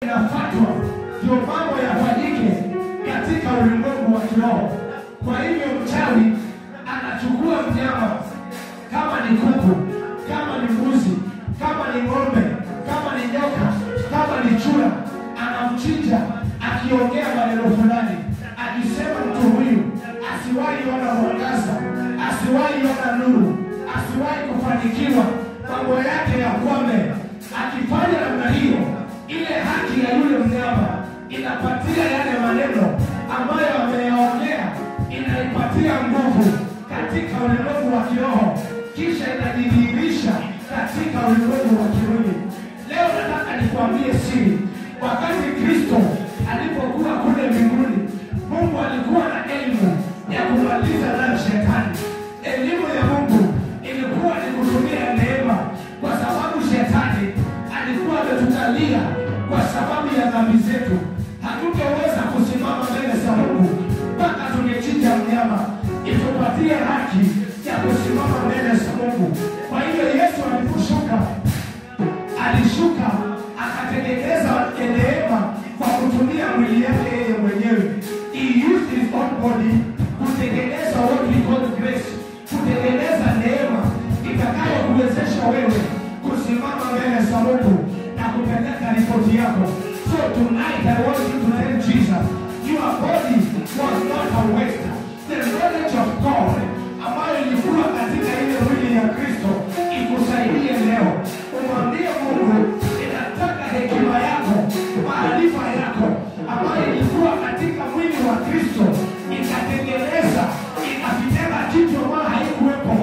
inafatwa ndio mambo yafanyike katika ulimwengu wa kiroho. Kwa hivyo mchawi anachukua mnyama, kama ni kuku, kama ni mbuzi, kama ni ng'ombe, kama ni nyoka, kama ni chura, anamchinja akiongea maneno fulani, akisema mtu huyu asiwahi ona mwangaza, asiwahi ona nuru, asiwahi kufanikiwa, mambo yake ya kwame. Akifanya namna hiyo, ile haki ya yule mnyama inapatia yale maneno ambayo ameyaongea, inaipatia nguvu katika ulimwengu wa kiroho, kisha inajidhihirisha katika ulimwengu wa kimwili. Leo nataka nikwambie siri. Wakati Kristo alipokuwa kule mbinguni, Mungu alikuwa na elimu ya kumaliza nayo shetani. Elimu ya Mungu ilikuwa ni kutumia neema, kwa sababu shetani alikuwa ametukalia kwa sababu ya dhambi zetu. Hatungeweza kusimama mbele za Mungu mpaka tungechinja mnyama itupatie haki ya kusimama mbele za Mungu. Kwa hiyo Yesu aliposhuka, alishuka akatengeneza neema kwa kutumia mwili yake yeye mwenyewe. He used his own body kutengeneza what we call grace, kutengeneza neema itakayo kuwezesha wewe kusimama mbele za Mungu na kupeleka ripoti yako. So tonight I want you to tell Jesus, your body was not a waste. The knowledge of God ambayo ilikuwa katika ile mwili ya Kristo ikusaidie leo. Umwambie Mungu, inataka hekima yako, maarifa yako ambayo ilikuwa katika mwili wa Kristo ikatengeneza, ikapitega kitu ambayo haikuwepo,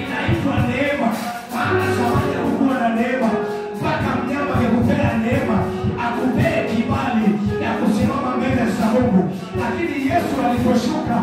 inaitwa neema. Maana zamani hakukuwa na neema, mpaka mnyama akikupea neema, akupee kibali ya kusimama mbele za Mungu. Lakini Yesu aliposhuka